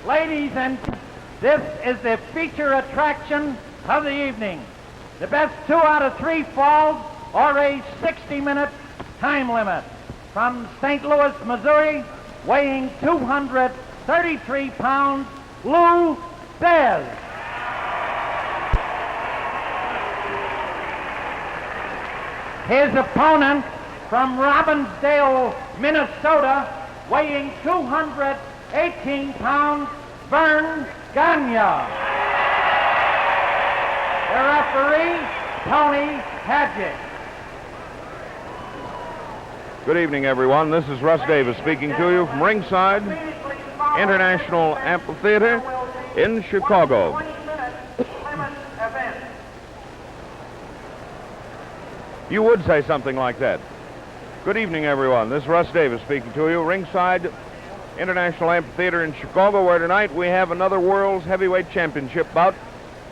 Ladies and this is the feature attraction of the evening. The best 2 out of 3 falls or a 60-minute time limit. From St. Louis, Missouri, weighing 233 pounds, Lou Thesz. His opponent from Robbinsdale, Minnesota, weighing 218 pounds, Verne Gagne. The referee, Tony Hadjic. Good evening, everyone. This is Russ Davis speaking to you from ringside International Amphitheater in Chicago. You would say something like that. Good evening, everyone. This is Russ Davis speaking to you, ringside International Amphitheater in Chicago, where tonight we have another World's Heavyweight Championship bout,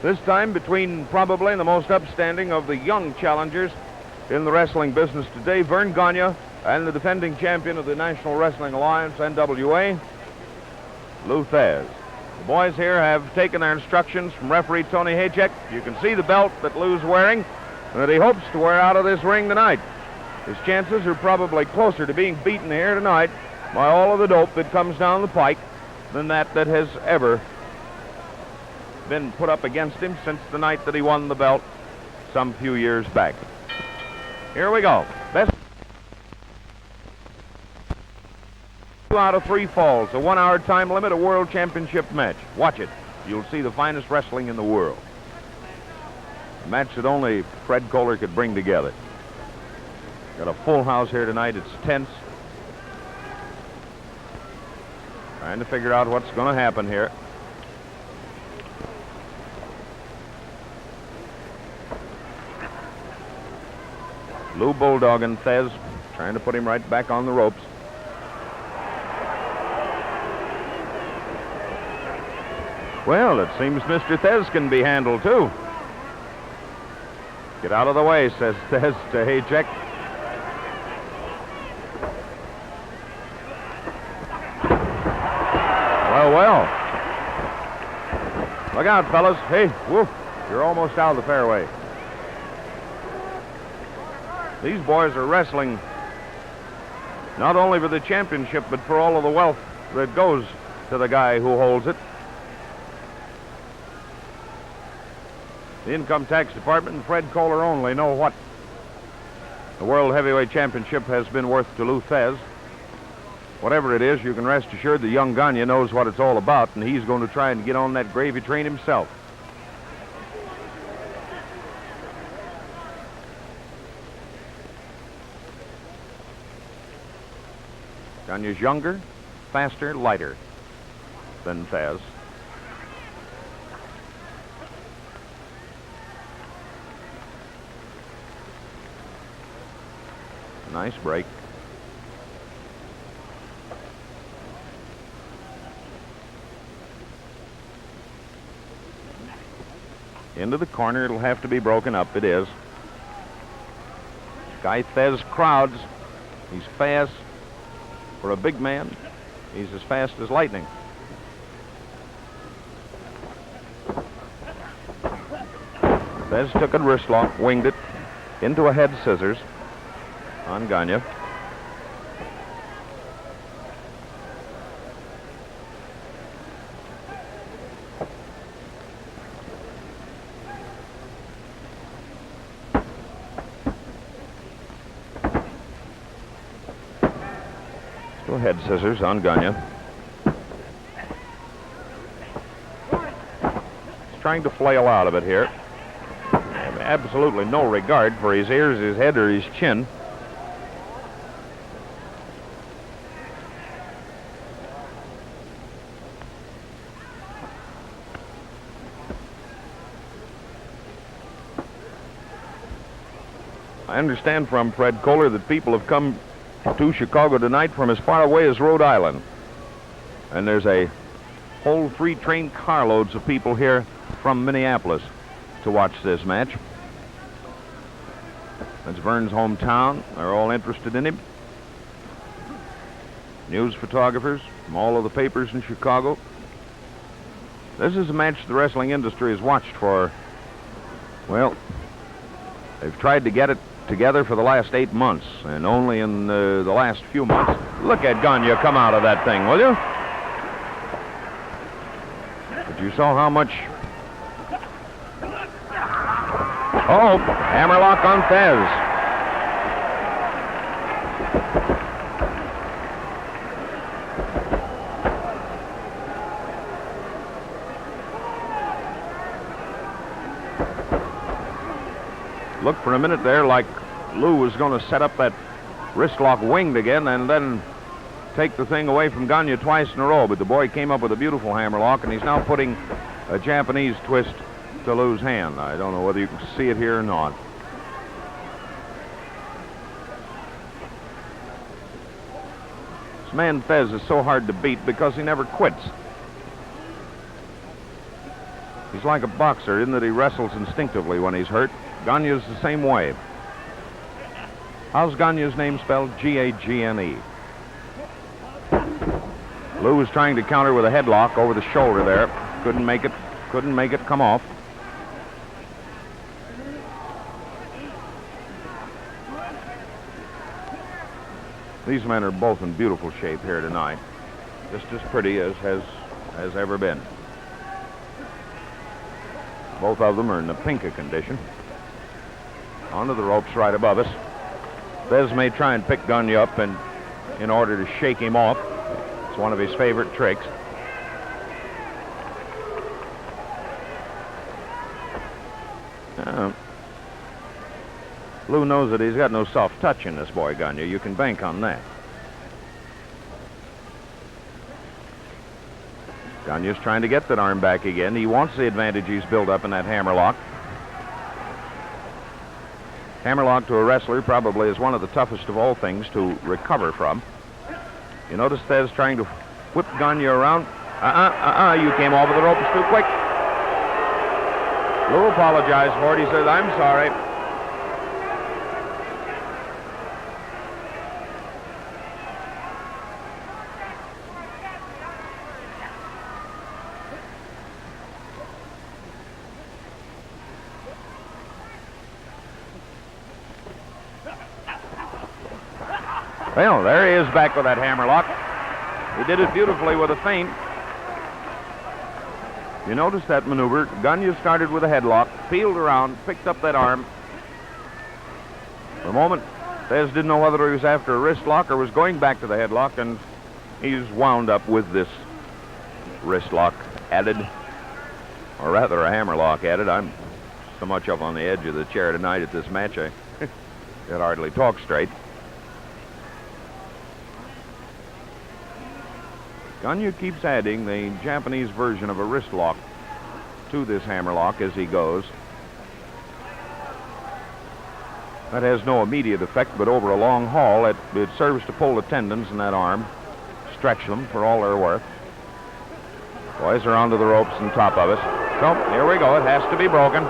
this time between probably the most upstanding of the young challengers in the wrestling business today, Verne Gagne, and the defending champion of the National Wrestling Alliance, NWA, Lou Thesz. The boys here have taken their instructions from referee Tony Hadjic. You can see the belt that Lou's wearing and that he hopes to wear out of this ring tonight. His chances are probably closer to being beaten here tonight by all of the dope that comes down the pike than that has ever been put up against him since the night that he won the belt some few years back. Here we go. Best 2 out of 3 falls, a 1-hour time limit, a world championship match. Watch it. You'll see the finest wrestling in the world. A match that only Fred Kohler could bring together. Got a full house here tonight. It's tense. Trying to figure out what's going to happen here. Lou Bulldog and Thesz trying to put him right back on the ropes. Well, it seems Mr. Thesz can be handled, too. Get out of the way, says Thesz to Hadjic. Well. Look out, fellas. Hey, whoop. You're almost out of the fairway. These boys are wrestling not only for the championship, but for all of the wealth that goes to the guy who holds it. The Income Tax Department and Fred Kohler only know what the World Heavyweight Championship has been worth to Lou Thesz. Whatever it is, you can rest assured that young Gagne knows what it's all about, and he's going to try and get on that gravy train himself. Gagne's younger, faster, lighter than Thesz. Nice break. Into the corner, it'll have to be broken up. It is. Guy Thesz crowds. He's fast. For a big man, he's as fast as lightning. Thesz took a wrist lock, winged it into a head scissors on Gagne. Still head scissors on Gagne. He's trying to flail out of it here. Absolutely no regard for his ears, his head, or his chin. I understand from Fred Kohler that people have come to Chicago tonight from as far away as Rhode Island. And there's a whole 3 train carloads of people here from Minneapolis to watch this match. That's Verne's hometown. They're all interested in him. News photographers from all of the papers in Chicago. This is a match the wrestling industry has watched for, well, they've tried to get it together for the last 8 months, and only in the last few months. Look at Gagne come out of that thing, will you? But you saw how much... Oh, hammerlock on Thesz. Looked for a minute there like Lou was going to set up that wrist lock winged again and then take the thing away from Gagne twice in a row. But the boy came up with a beautiful hammerlock, and he's now putting a Japanese twist to Lou's hand. I don't know whether you can see it here or not. This man Thesz is so hard to beat because he never quits. He's like a boxer in that he wrestles instinctively when he's hurt. Gagne's the same way. How's Gagne's name spelled? G-A-G-N-E. Lou was trying to counter with a headlock over the shoulder there. Couldn't make it come off. These men are both in beautiful shape here tonight. Just as pretty as has ever been. Both of them are in the pinka condition. Onto the ropes right above us. Thesz may try and pick Gagne up and in order to shake him off. It's one of his favorite tricks. Lou knows that he's got no soft touch in this boy, Gagne. You can bank on that. Gagne's trying to get that arm back again. He wants the advantage he's built up in that hammerlock. Hammerlock to a wrestler probably is one of the toughest of all things to recover from. You notice Thesz trying to whip Gagne around. You came over the ropes too quick. Lou apologized for it. He says, I'm sorry. Well, there he is back with that hammerlock. He did it beautifully with a feint. You notice that maneuver. Gagne started with a headlock, peeled around, picked up that arm. For a moment, Thesz didn't know whether he was after a wrist lock or was going back to the headlock, and he's wound up with this wrist lock added, or rather a hammerlock added. I'm so much up on the edge of the chair tonight at this match, I can hardly talk straight. Gagne keeps adding the Japanese version of a wrist lock to this hammerlock as he goes. That has no immediate effect, but over a long haul, it serves to pull the tendons in that arm, stretch them for all they're worth. Boys are onto the ropes on top of us. So, here we go. It has to be broken.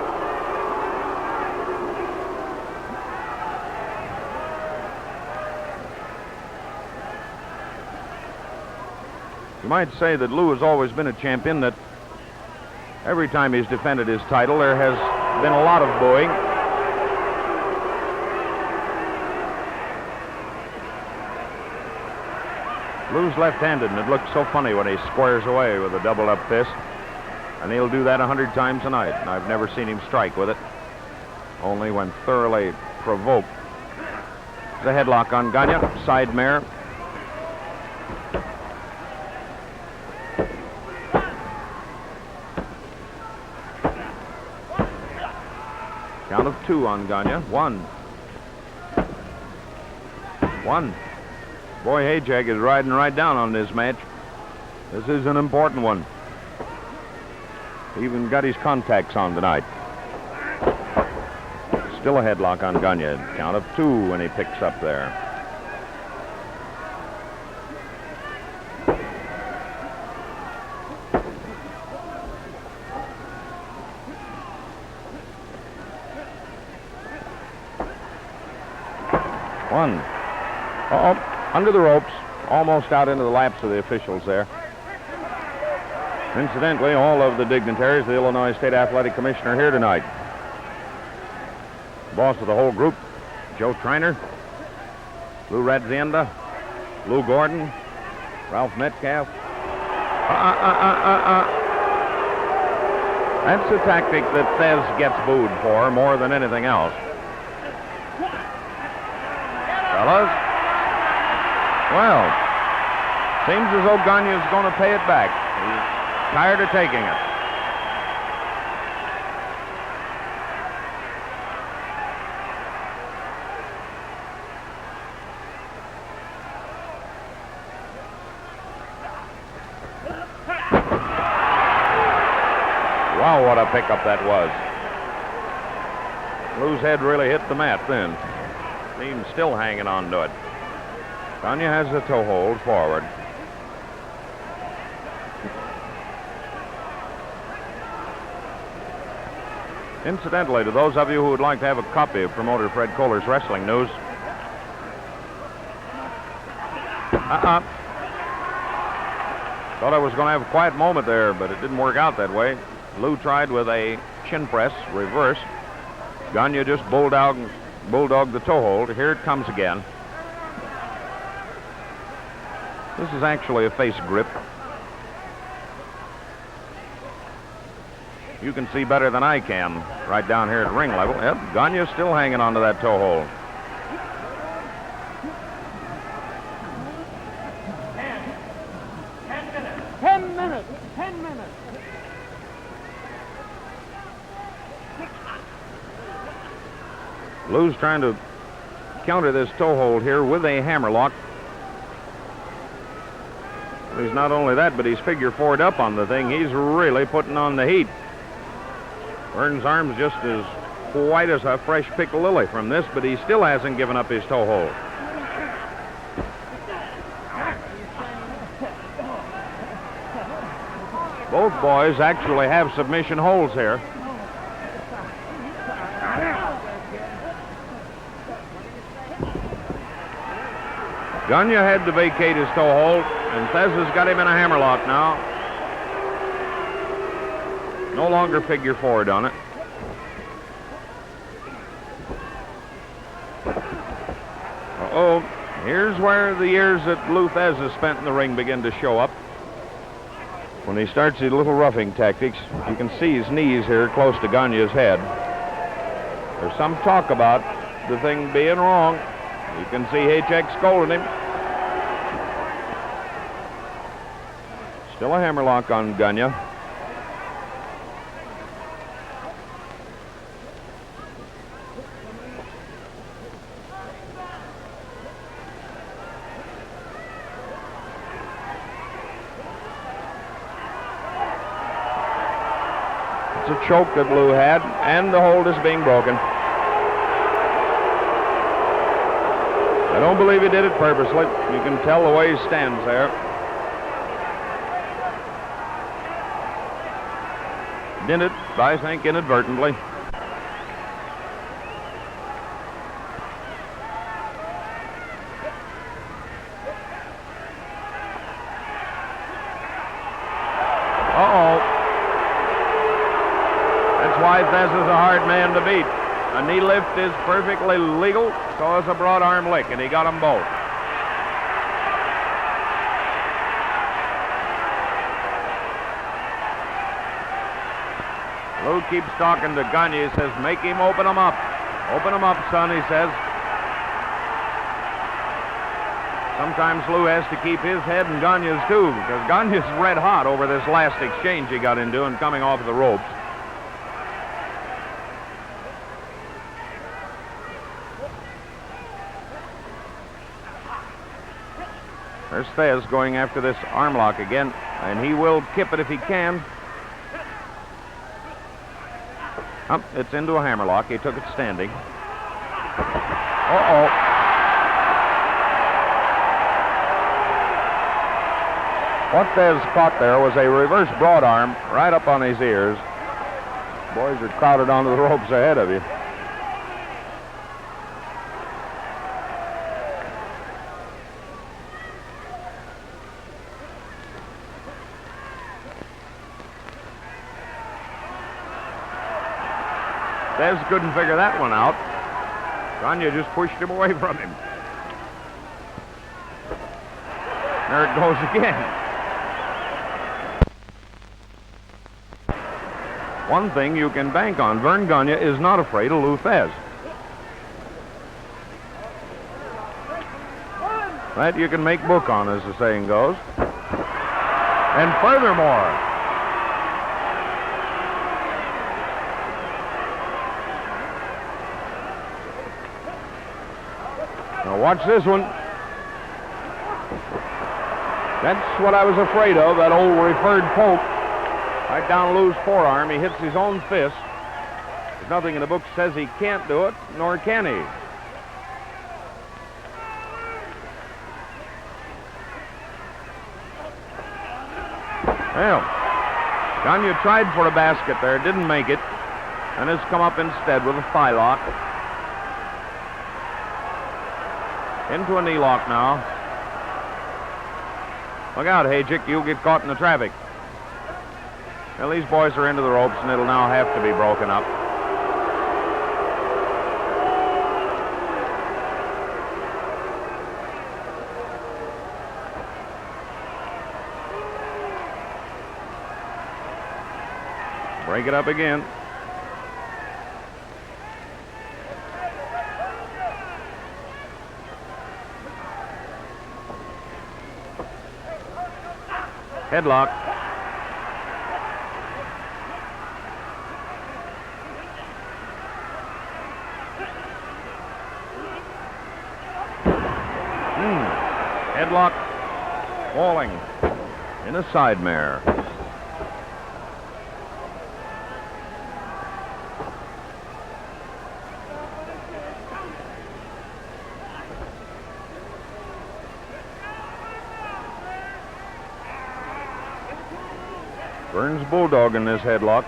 You might say that Lou has always been a champion, that every time he's defended his title, there has been a lot of booing. Lou's left-handed, and it looks so funny when he squares away with a doubled-up fist. And he'll do that 100 times a night, and I've never seen him strike with it, only when thoroughly provoked. The headlock on Gagne, side mare. Count of 2 on Gagne. 1. Boy, Hayjack is riding right down on this match. This is an important one. He even got his contacts on tonight. Still a headlock on Gagne. Count of 2 when he picks up there. One. Under the ropes, almost out into the laps of the officials there. Incidentally, all of the dignitaries of the Illinois State Athletic Commission are here tonight. Boss of the whole group, Joe Triner, Lou Radzienda, Lou Gordon, Ralph Metcalf. That's a tactic that Thesz gets booed for more than anything else. Fellas, well, seems as though Gagne's going to pay it back. He's tired of taking it. Wow, what a pickup that was. Lou's head really hit the mat then. Seems still hanging on to it. Gagne has the toe hold forward. Incidentally, to those of you who would like to have a copy of promoter Fred Kohler's wrestling news, thought I was going to have a quiet moment there, but it didn't work out that way. Lou tried with a chin press, reverse. Gagne just bulldogged the toe hold. Here it comes again. This is actually a face grip. You can see better than I can right down here at ring level. Yep, Gagne's still hanging onto that toe hold. 10 minutes. 10 minutes. Lou's trying to counter this toe hold here with a hammerlock. He's not only that, but he's figure four'd up on the thing. He's really putting on the heat. Verne's arm's just as white as a fresh picked lily from this, but he still hasn't given up his toe hold. Both boys actually have submission holds here. Gagne had to vacate his toe hold, and Thesz has got him in a hammerlock now. No longer figure forward on it. Uh-oh. Here's where the years that Lou Thesz has spent in the ring begin to show up. When he starts his little roughing tactics, you can see his knees here close to Gagne's head. There's some talk about the thing being wrong. You can see Haycheck scolding him. Still a hammerlock on Gagne. It's a choke that Lou had, and the hold is being broken. I don't believe he did it purposely. You can tell the way he stands there. Did it, I think, inadvertently. Uh-oh. That's why Thesz is a hard man to beat. A knee lift is perfectly legal, so is a broad arm lick, and he got them both. Lou keeps talking to Gagne. He says, make him open him up. Open him up, son, he says. Sometimes Lou has to keep his head and Gagne's too, because Gagne's red hot over this last exchange he got into and coming off the ropes. There's Thesz going after this arm lock again, and he will kip it if he can. It's into a hammerlock. He took it standing. Uh-oh. What Thesz caught there was a reverse broad arm right up on his ears. Boys are crowded onto the ropes ahead of you. Thesz couldn't figure that one out. Gagne just pushed him away from him. There it goes again. One thing you can bank on, Verne Gagne is not afraid of Lou Thesz. That you can make book on, as the saying goes. And furthermore, now watch this one. That's what I was afraid of, that old referred poke. Right down Lou's forearm, he hits his own fist. There's nothing in the book says he can't do it, nor can he. Well, Gagne tried for a basket there, didn't make it, and has come up instead with a thigh lock. Into a knee lock now. Look out, Hayek, you'll get caught in the traffic. Well, these boys are into the ropes, and it'll now have to be broken up. Break it up again. Headlock. Headlock. Falling in a side mare. Verne's bulldog in this headlock.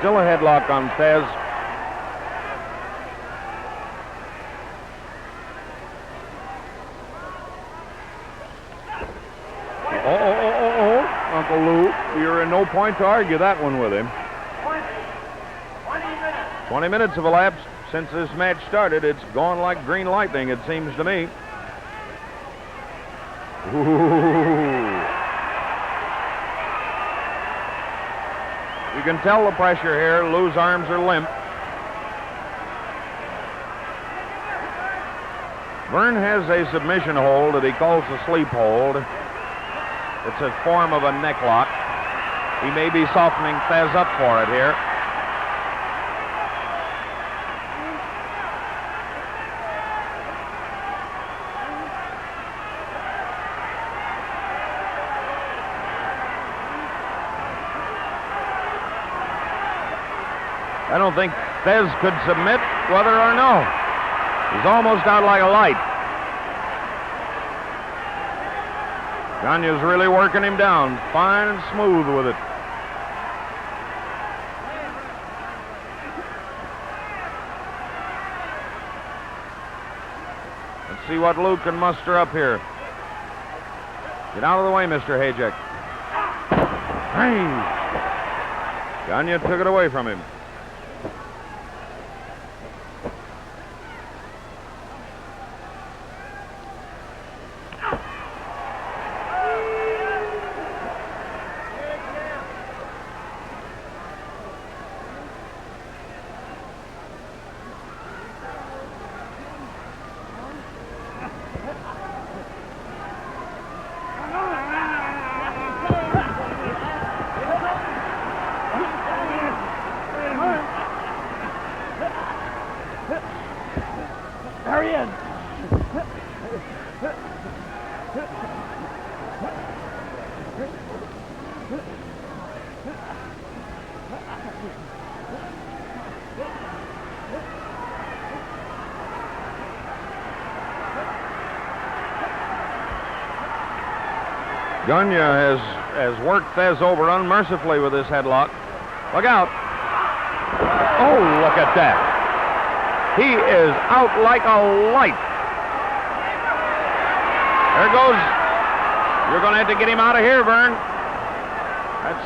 Still a headlock on Thesz. Uncle Lou, you're in no point to argue that one with him. 20 minutes have elapsed since this match started. It's gone like green lightning, it seems to me. Ooh. You can tell the pressure here. Lou's arms are limp. Verne has a submission hold that he calls the sleep hold. It's a form of a neck lock. He may be softening Thesz up for it here. I don't think Thesz could submit whether or no. He's almost out like a light. Gagne's really working him down, fine and smooth with it. Let's see what Lou can muster up here. Get out of the way, Mr. Hayek. Hey! Gagne took it away from him. Gagne has worked Thesz over unmercifully with this headlock. Look out. that. He is out like a light. There goes. You're going to have to get him out of here, Verne. That's...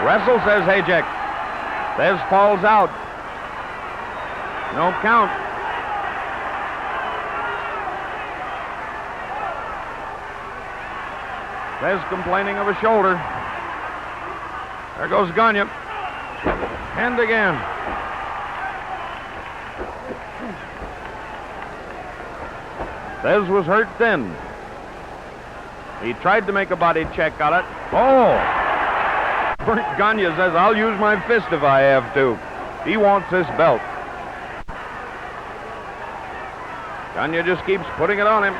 Wrestle, says Hayek. Thesz falls out. No count. Thesz complaining of a shoulder. There goes Gagne. And again. Thesz was hurt then. He tried to make a body check on it. Oh! Gagne says, I'll use my fist if I have to. He wants this belt. Gagne just keeps putting it on him.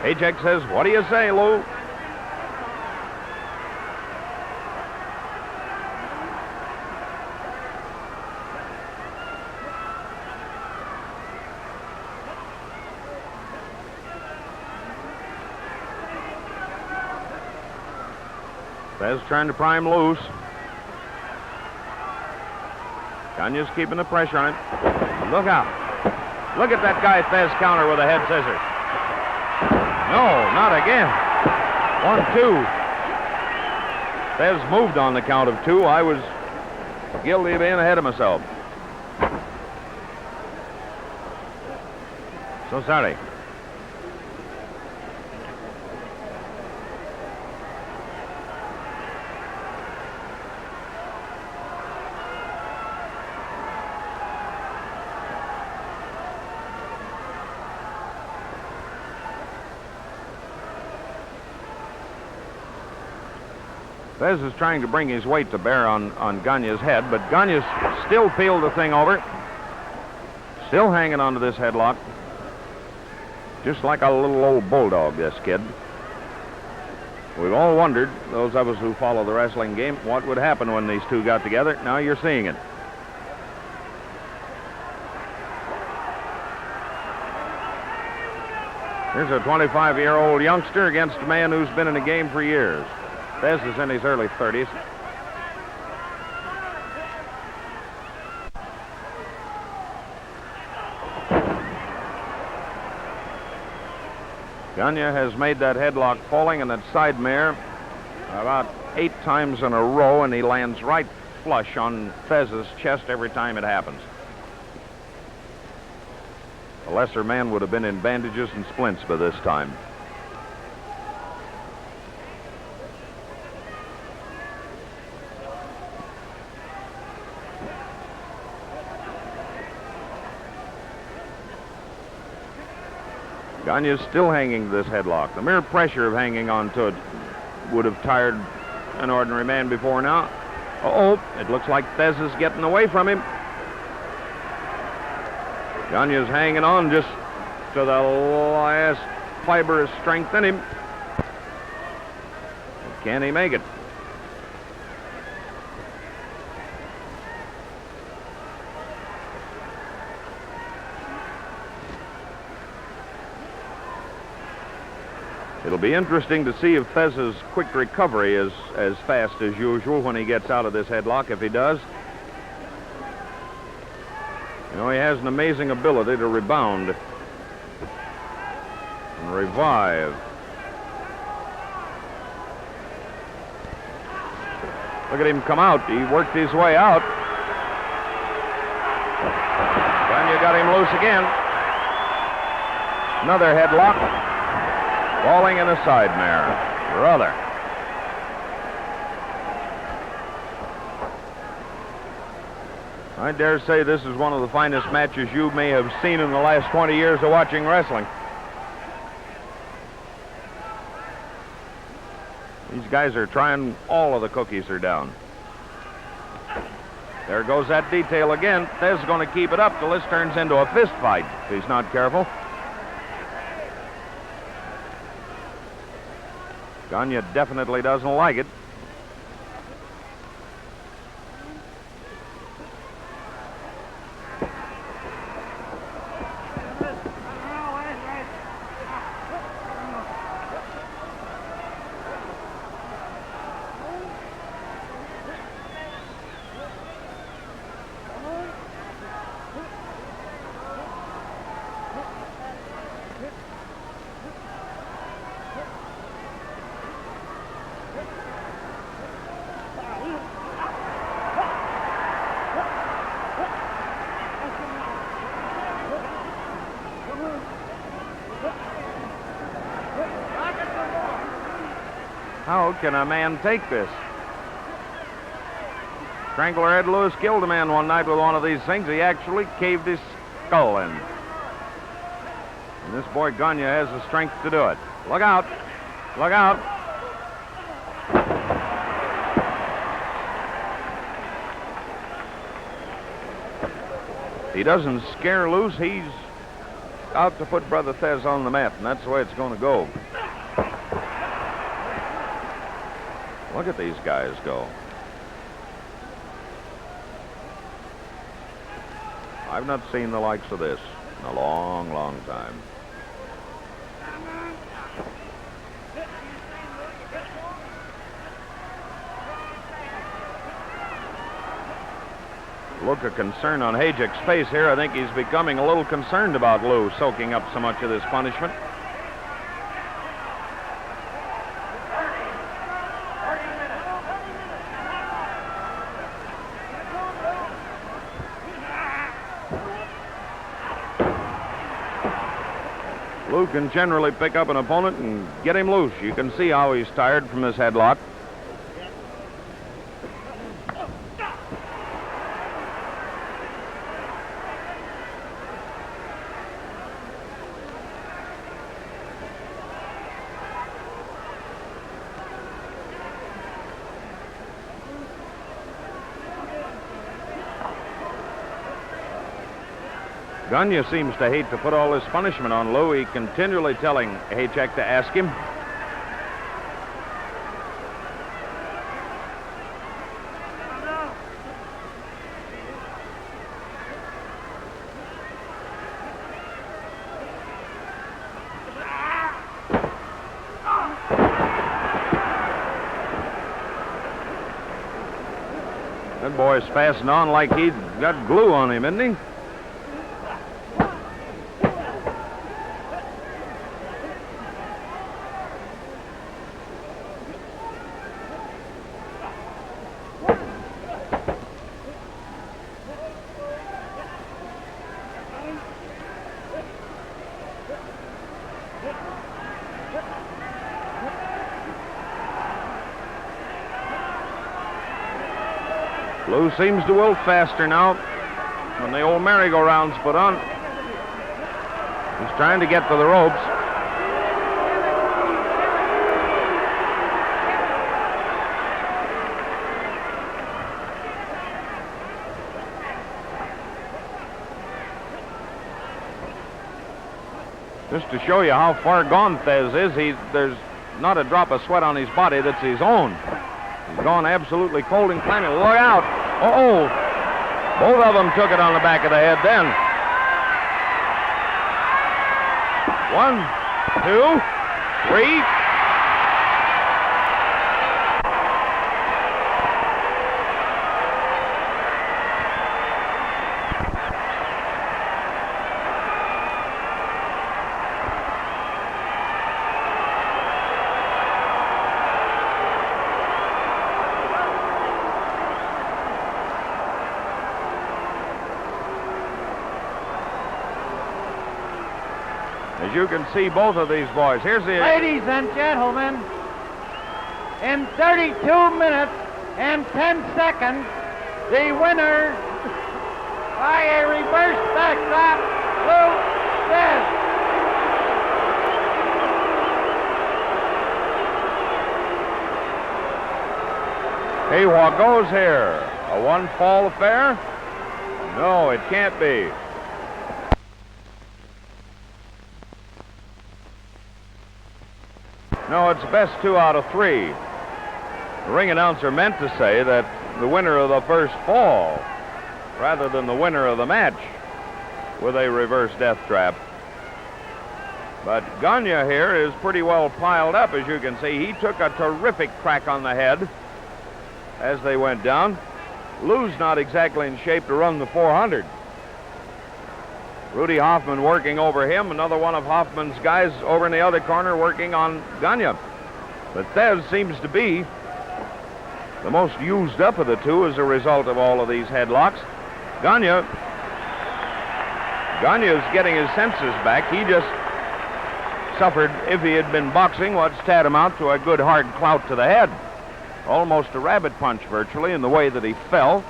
Hayek says, what do you say, Lou? Thesz trying to pry him loose. Gagne's keeping the pressure on him. Look out. Look at that guy Thesz counter with a head scissors. No, not again. 1-2. Thesz moved on the count of 2. I was guilty of being ahead of myself. So sorry. Thesz is trying to bring his weight to bear on Gagne's head, but Gagne still peeled the thing over. Still hanging onto this headlock. Just like a little old bulldog, this kid. We've all wondered, those of us who follow the wrestling game, what would happen when these two got together. Now you're seeing it. Here's a 25-year-old youngster against a man who's been in the game for years. Thesz is in his early 30s. Gagne has made that headlock falling and that side mare about 8 times in a row, and he lands right flush on Thesz's chest every time it happens. A lesser man would have been in bandages and splints by this time. Gagne's still hanging to this headlock. The mere pressure of hanging on to it would have tired an ordinary man before now. Uh-oh, it looks like Thesz is getting away from him. Gagne's hanging on just to the last fiber of strength in him. Can he make it? It'll be interesting to see if Thesz's quick recovery is as fast as usual when he gets out of this headlock, if he does. You know, he has an amazing ability to rebound and revive. Look at him come out. He worked his way out. Gagne got him loose again. Another headlock. Falling in a side mare. Brother. I dare say this is one of the finest matches you may have seen in the last 20 years of watching wrestling. These guys are trying, all of the cookies are down. There goes that detail again. Thesz is going to keep it up till this turns into a fist fight if he's not careful. Gagne definitely doesn't like it. How can a man take this? Strangler Ed Lewis killed a man one night with one of these things. He actually caved his skull in. And this boy Gagne has the strength to do it. Look out. Look out. He doesn't scare loose. He's out to put Brother Thesz on the mat, and that's the way it's going to go. Look at these guys go. I've not seen the likes of this in a long, long time. Look of concern on Hajak's face here. I think he's becoming a little concerned about Lou soaking up so much of this punishment. Lou can generally pick up an opponent and get him loose. You can see how he's tired from this headlock. Gagne seems to hate to put all this punishment on Lou. He continually telling Hajek to ask him. That boy's fastening on like he's got glue on him, isn't he? Lou seems to wilt faster now when the old merry-go-round's put on. He's trying to get to the ropes. Just to show you how far gone Thesz is, there's not a drop of sweat on his body that's his own. He's gone absolutely cold and clammy. Look out! Uh-oh! Both of them took it on the back of the head then. 1, 2, 3. As you can see, both of these boys. Here's the... Ladies and gentlemen, in 32 minutes and 10 seconds, the winner by a reverse backdrop, Lou Thesz. Hey, what goes here? A one-fall affair? No, it can't be. No, it's best 2 out of 3. The ring announcer meant to say that the winner of the first fall rather than the winner of the match with a reverse death trap. But Gagne here is pretty well piled up, as you can see. He took a terrific crack on the head as they went down. Lou's not exactly in shape to run the 400. Rudy Hoffman working over him, another one of Hoffman's guys over in the other corner working on Gagne. But Thesz seems to be the most used up of the two as a result of all of these headlocks. Gagne is getting his senses back. suffered, if he had been boxing, what's tantamount to a good hard clout to the head. Almost a rabbit punch, virtually, in the way that he fell.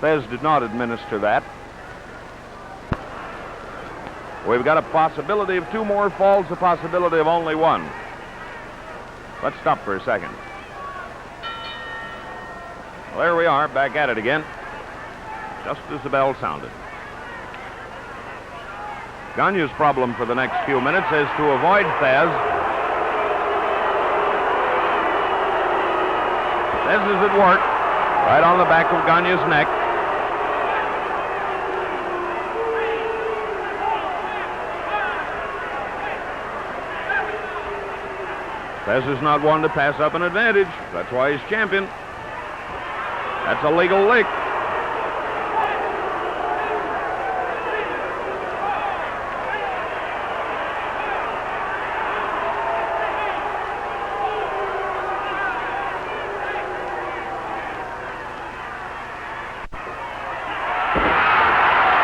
Thesz did not administer that. We've got a possibility of 2 more falls, a possibility of only 1. Let's stop for a second. Well, there we are, back at it again, just as the bell sounded. Gagne's problem for the next few minutes is to avoid Thesz. Thesz is at work, right on the back of Gagne's neck. Thesz is not one to pass up an advantage. That's why he's champion. That's a legal lick.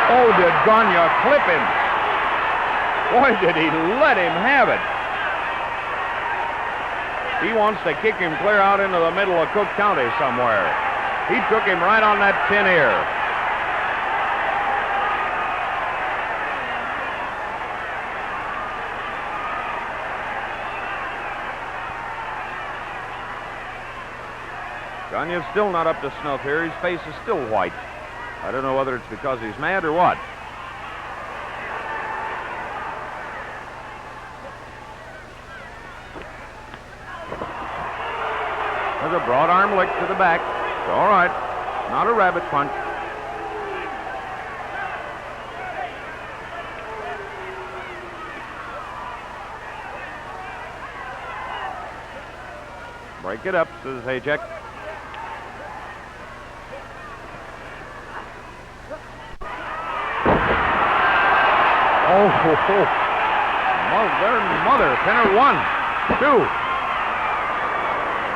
Oh, did Gagne clip him? Boy, did he let him have it. He wants to kick him clear out into the middle of Cook County somewhere. He took him right on that tin ear. Gagne's still not up to snuff here. His face is still white. I don't know whether it's because he's mad or what. There's a broad arm lick to the back. It's all right. Not a rabbit punch. Break it up, says Haycheck. Oh, mother, pinner 1, 2.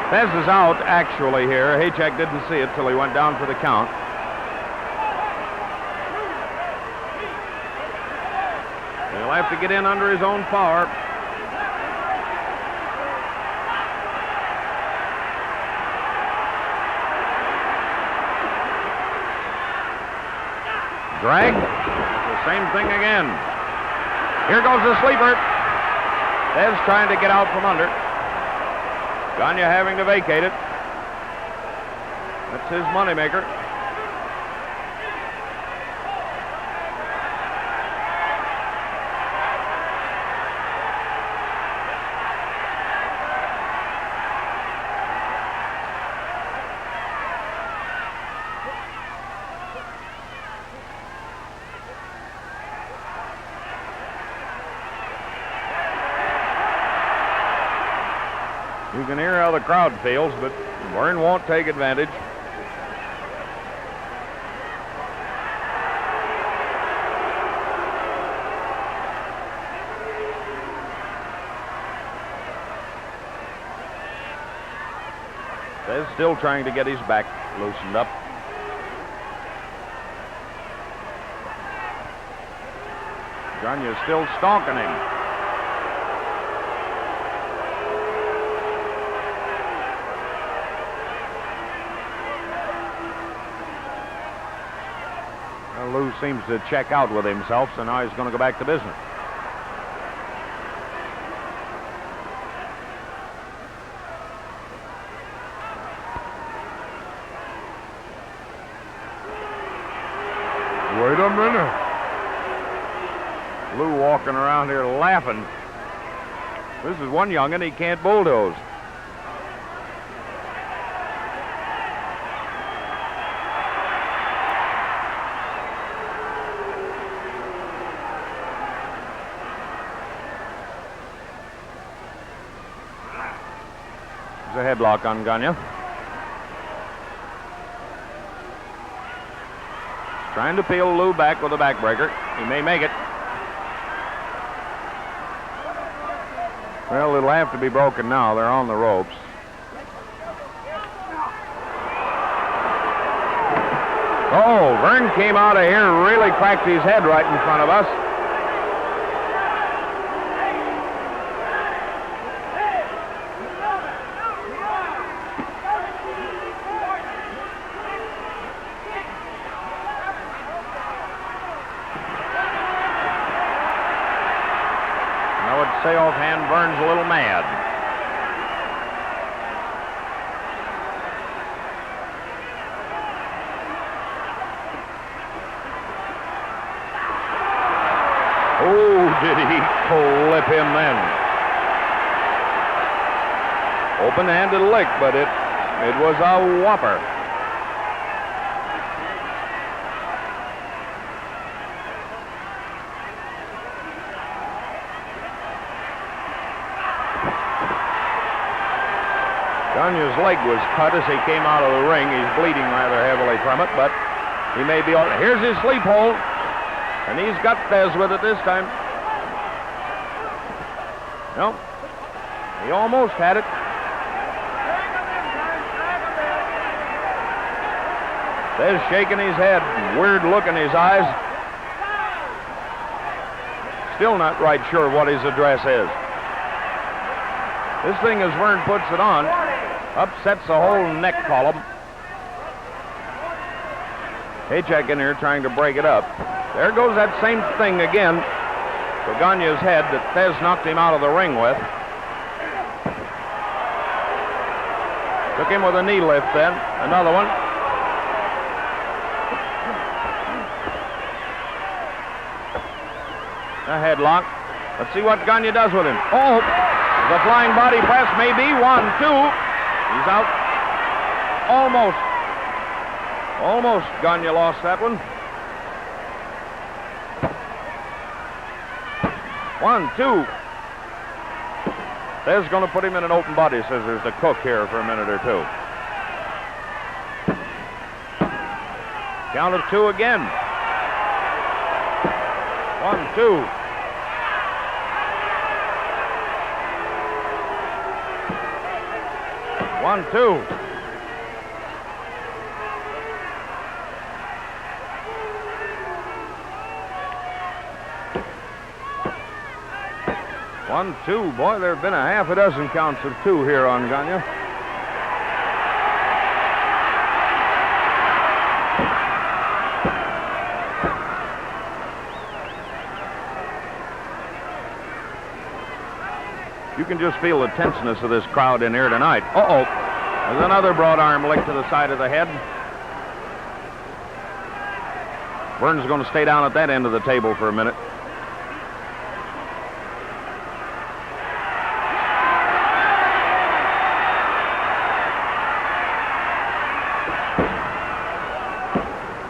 Thesz is out, actually, here. Haycheck didn't see it till he went down for the count. He'll have to get in under his own power. Drag. The same thing again. Here goes the sleeper. Thesz trying to get out from under. Gagne having to vacate it. That's his moneymaker. You can hear how the crowd feels, but Verne won't take advantage. Thesz still trying to get his back loosened up. Gagne's still stalking him. Lou seems to check out with himself, so now he's going to go back to business. Wait a minute. Lou walking around here laughing. This is one young'un he can't bulldoze. A headlock on Gagne. Trying to peel Lou back with a backbreaker. He may make it. Well, it'll have to be broken now. They're on the ropes. Oh, Verne came out of here and really cracked his head right in front of us. Verne's a little mad. Oh, did he clip him then? Open-handed lick, but it was a whopper. Gagne's leg was cut as he came out of the ring. He's bleeding rather heavily from it, but he may be all right. Here's his sleep hold, and he's got Thesz with it this time. No, he almost had it. Thesz shaking his head, weird look in his eyes. Still not right sure what his address is. This thing, as Verne puts it on, upsets the whole neck column. Haycheck in here trying to break it up. There goes that same thing again to Gagne's head that Thesz knocked him out of the ring with. Took him with a knee lift then. Another one. A headlock. Let's see what Gagne does with him. Oh, the flying body press, maybe. 1, 2. He's out. Almost Gagne lost that one. 1, 2. Thesz going to put him in an open body scissors to cook here for a minute or two. Count of 2 again. 1, 2. 1, 2. 1, 2. Boy, there have been a half a dozen counts of 2 here on Gagne. You can just feel the tenseness of this crowd in here tonight. Uh-oh. There's another broad arm lick to the side of the head. Verne's going to stay down at that end of the table for a minute.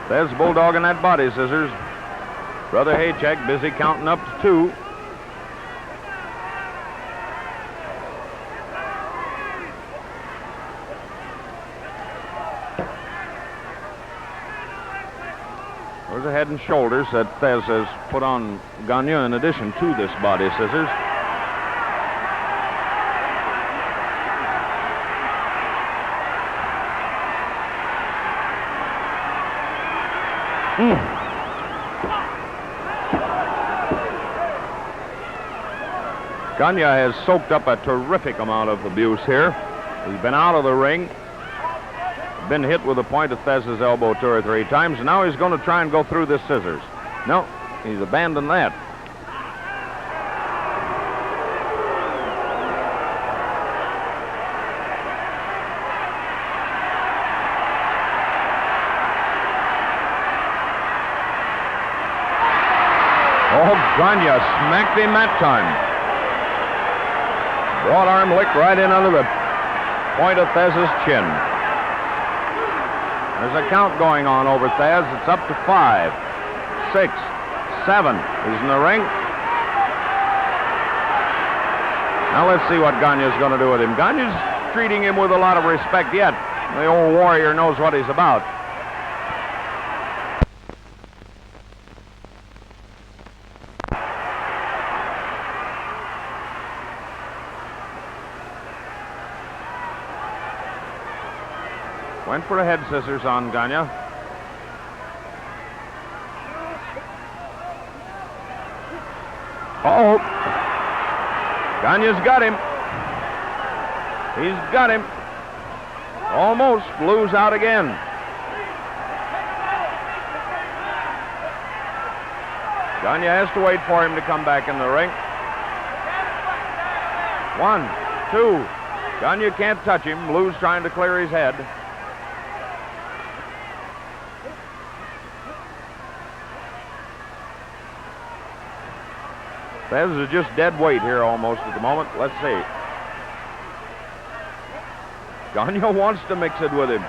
There's bulldogging that body scissors. Brother Haycheck busy counting up to 2. There's a head and shoulders that Thesz has put on Gagne in addition to this body scissors. Gagne has soaked up a terrific amount of abuse here. He's been out of the ring, been hit with the point of Thesz's elbow 2 or 3 times, and now he's going to try and go through the scissors. No, he's abandoned that. Oh, Gagne smacked him that time. Broad arm licked right in under the point of Thesz's chin. There's a count going on over Thesz. It's up to 5, 6, 7. He's in the ring. Now let's see what Gagne's going to do with him. Gagne's treating him with a lot of respect yet. The old warrior knows what he's about. Went for a head scissors on Gagne. Uh-oh. Gagne's got him. He's got him. Almost blues out again. Gagne has to wait for him to come back in the ring. 1, 2. Gagne can't touch him. Lou's trying to clear his head. Thesz is just dead weight here almost at the moment. Let's see. Gagne wants to mix it with him.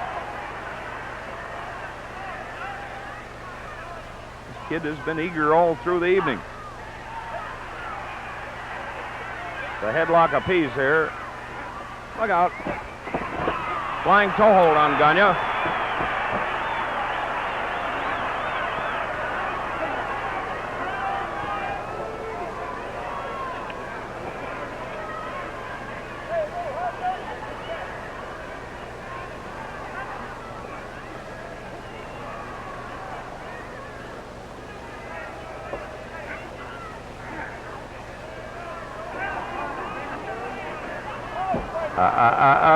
This kid has been eager all through the evening. The headlock apiece here. Look out. Flying toe hold on Gagne.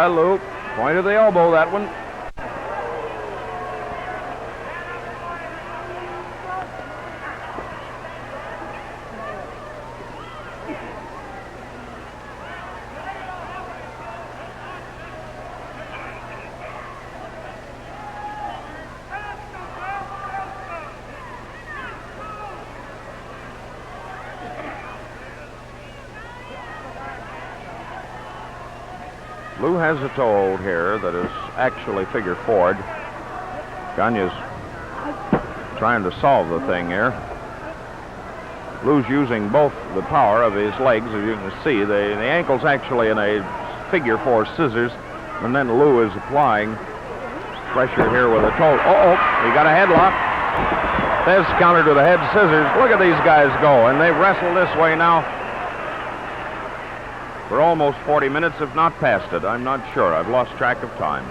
Lou. Point of the elbow, that one. Lou has a toe hold here that is actually figure four. Gagne's trying to solve the thing here. Lou's using both the power of his legs, as you can see. The ankle's actually in a figure four scissors, and then Lou is applying pressure here with a toe. He got a headlock. Thesz countered with a head scissors. Look at these guys go, and they've wrestled this way now for almost 40 minutes, if not past it. I'm not sure. I've lost track of time.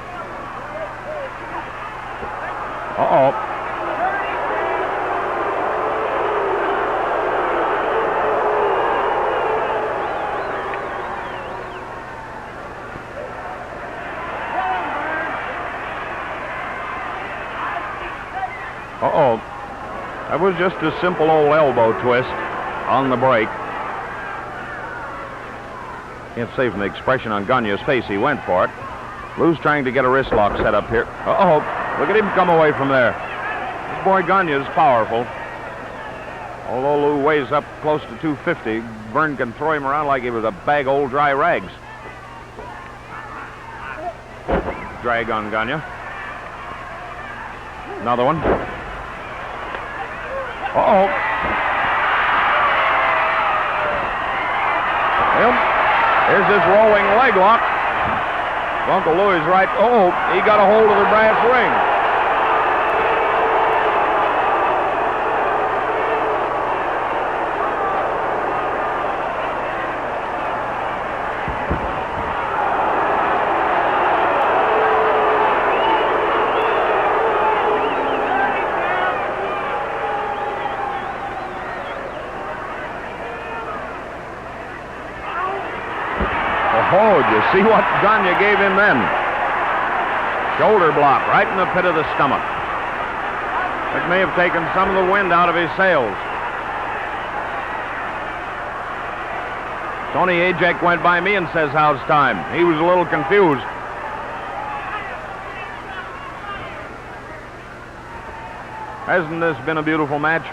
That was just a simple old elbow twist on the break. Can't say from the expression on Gagne's face he went for it. Lou's trying to get a wrist lock set up here. Look at him come away from there. This boy Gagne is powerful. Although Lou weighs up close to 250, Verne can throw him around like he was a bag of old dry rags. Drag on Gagne. Another one. Here's this rolling leg lock. Uncle Louis is right. He got a hold of the brass ring. Did you see what Gagne gave him then? Shoulder block right in the pit of the stomach. It may have taken some of the wind out of his sails. Tony Ajak went by me and says, "How's time?" He was a little confused. Hasn't this been a beautiful match?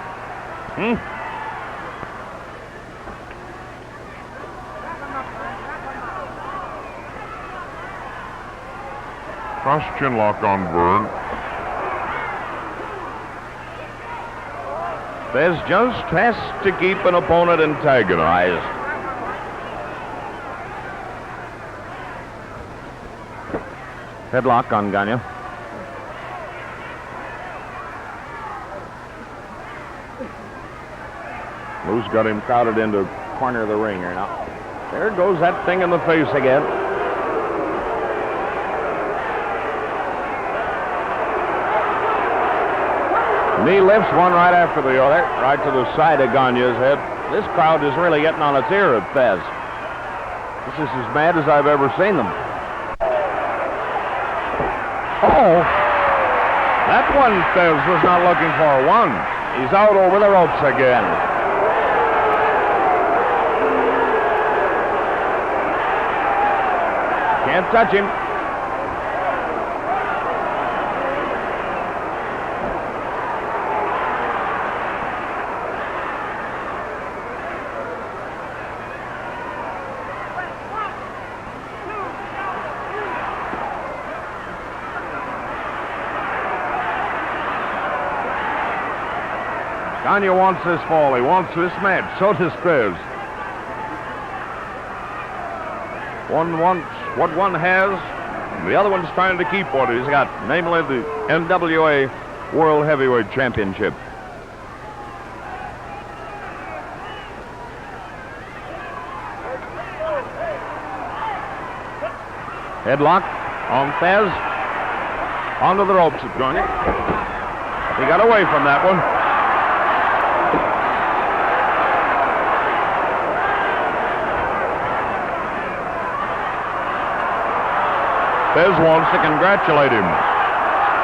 Cross chin lock on Verne. Thesz just has to keep an opponent antagonized. Headlock on Gagne. Lou's got him crowded into a corner of the ring here now. There goes that thing in the face again. Knee lifts one right after the other, right to the side of Gagne's head. This crowd is really getting on its ear at Thesz. This is as mad as I've ever seen them. That one Thesz was not looking for. One. He's out over the ropes again. Can't touch him. Gagne wants this fall. He wants this match. So does Thesz. One wants what one has. The other one's trying to keep what he's got, namely the NWA World Heavyweight Championship. Headlock on Thesz. Onto the ropes of Gagne. He got away from that one. Thesz wants to congratulate him.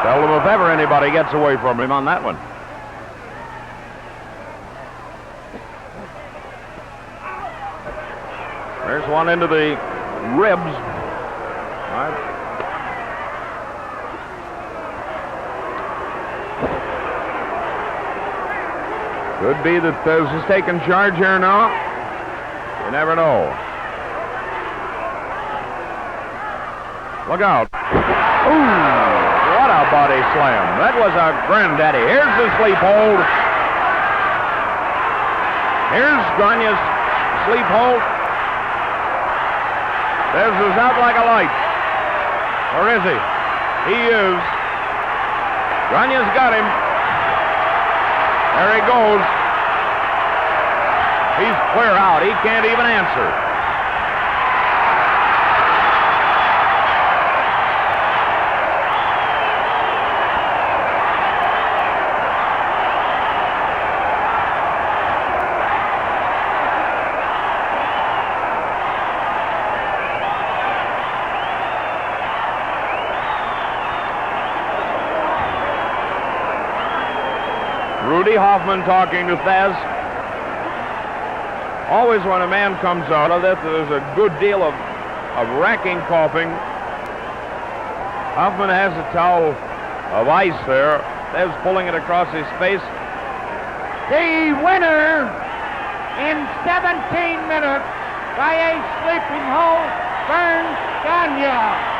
Tell him if ever anybody gets away from him on that one. There's one into the ribs. All right. Could be that Thesz is taking charge here now. You never know. Look out. Ooh, what a body slam. That was a granddaddy. Here's the sleep hold. Here's Gagne's sleep hold. Thesz is out like a light. Or is he? He is. Gagne's got him. There he goes. He's clear out. He can't even answer. Hoffman talking to Thesz. Always when a man comes out of this, there's a good deal of racking coughing. Hoffman has a towel of ice there. Thesz pulling it across his face. The winner in 17 minutes by a sleeping hold, Verne Gagne.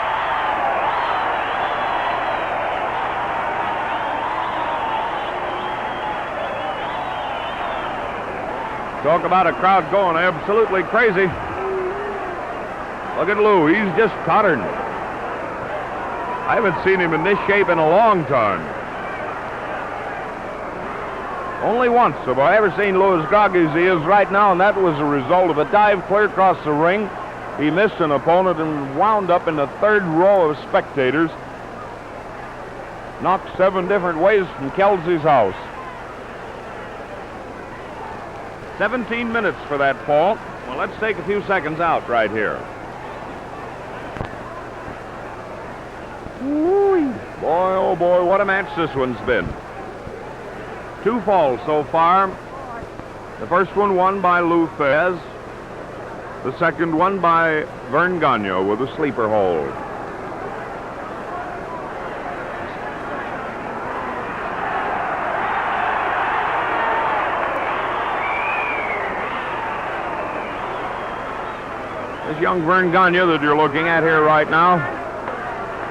Talk about a crowd going absolutely crazy. Look at Lou. He's just tottering. I haven't seen him in this shape in a long time. Only once have I ever seen Lou as groggy as he is right now, and that was a result of a dive clear across the ring. He missed an opponent and wound up in the third row of spectators. Knocked 7 different ways from Kelsey's house. 17 minutes for that fall. Well, let's take a few seconds out right here. Ooh, boy, oh boy, what a match this one's been. 2 falls so far. The first one won by Lou Thesz. The second one by Verne Gagne with a sleeper hold. This young Verne Gagne that you're looking at here right now.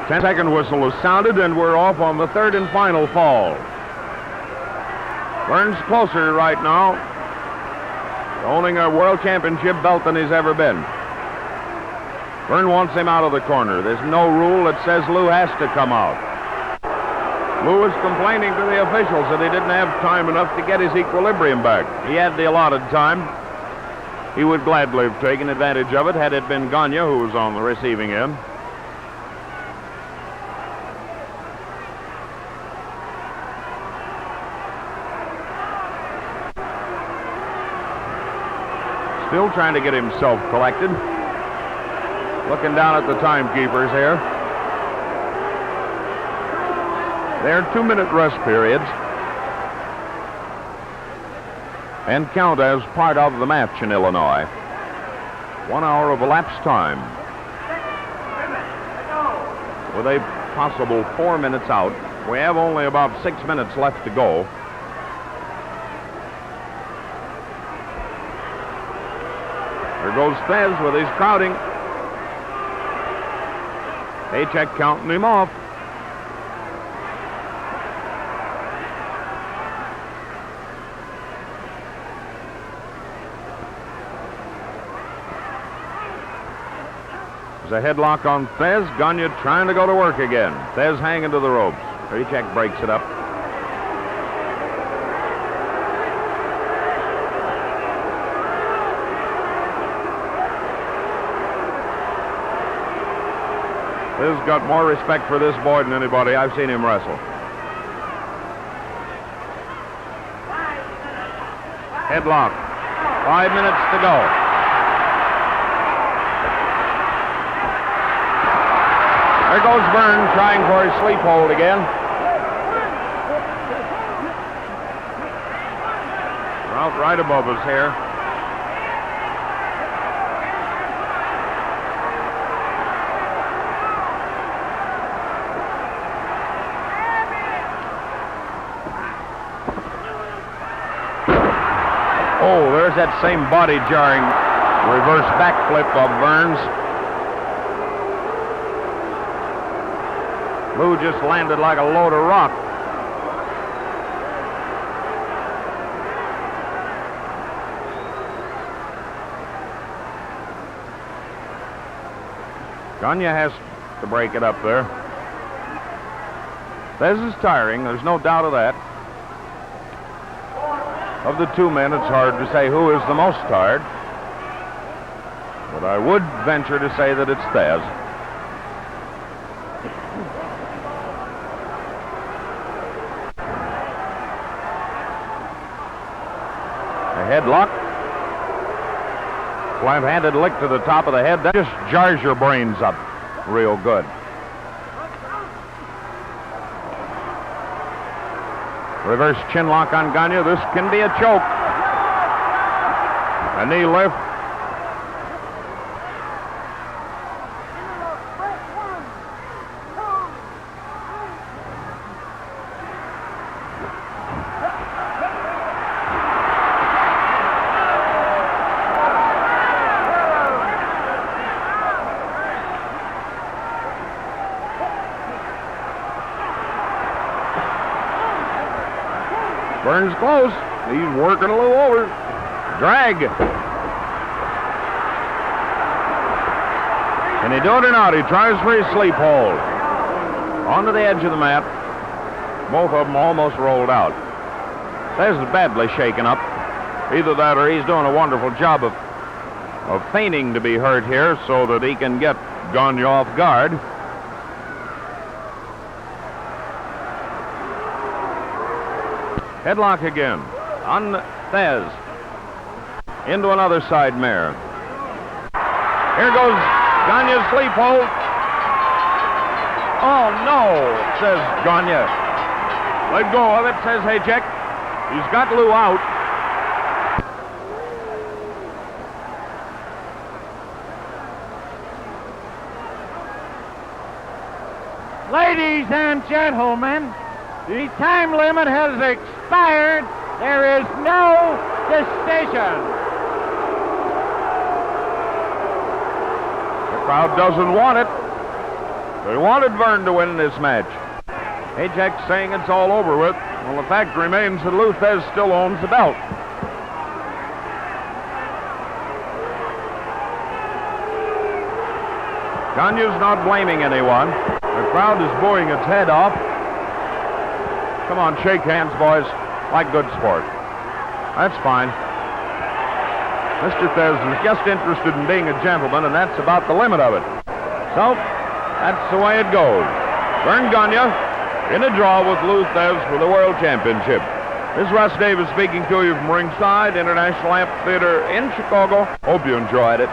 10-second whistle has sounded, and we're off on the third and final fall. Verne's closer right now to owning a world championship belt than he's ever been. Verne wants him out of the corner. There's no rule that says Lou has to come out. Lou is complaining to the officials that he didn't have time enough to get his equilibrium back. He had the allotted time. He would gladly have taken advantage of it had it been Gagne who was on the receiving end. Still trying to get himself collected. Looking down at the timekeepers here. They're 2-minute rest periods. And count as part of the match in Illinois. 1 hour of elapsed time. with a possible 4 minutes out. We have only about 6 minutes left to go. There goes Thesz with his crowding. Paycheck counting him off. There's a headlock on Thesz. Gagne trying to go to work again. Thesz hanging to the ropes. Paycheck breaks it up. Thesz got more respect for this boy than anybody. I've seen him wrestle. Headlock. 5 minutes to go. There goes Verne trying for his sleep hold again. We're out right above us here. Oh, there's that same body jarring reverse backflip of Verne's. Lou just landed like a load of rock. Gagne has to break it up there. Thesz is tiring, there's no doubt of that. Of the two men, it's hard to say who is the most tired. But I would venture to say that it's Thesz. Headlock. Flat-handed lick to the top of the head. That just jars your brains up real good. Reverse chin lock on Gagne. This can be a choke. A knee lift. Verne's close. He's working a little over. Drag. Can he do it or not? He tries for his sleep hold. Onto the edge of the mat. Both of them almost rolled out. Thesz is badly shaken up. Either that or he's doing a wonderful job of feigning to be hurt here so that he can get Gagne off guard. Headlock again on Thesz. Into another side mare. Here goes Gagne's sleep hold. Oh, no, says Gagne. Let go of it, says Haycheck. He's got Lou out. Ladies and gentlemen, the time limit has expired. There is no decision. The crowd doesn't want it. They wanted Verne to win this match. Ajax saying it's all over with. Well, the fact remains that Lou Thesz still owns the belt. Gagne's not blaming anyone. The crowd is booing its head off. Come on, shake hands, boys, like good sport. That's fine. Mr. Thesz is just interested in being a gentleman, and that's about the limit of it. So, that's the way it goes. Verne Gagne in a draw with Lou Thesz for the World Championship. This is Russ Davis speaking to you from ringside, International Amphitheater in Chicago. Hope you enjoyed it.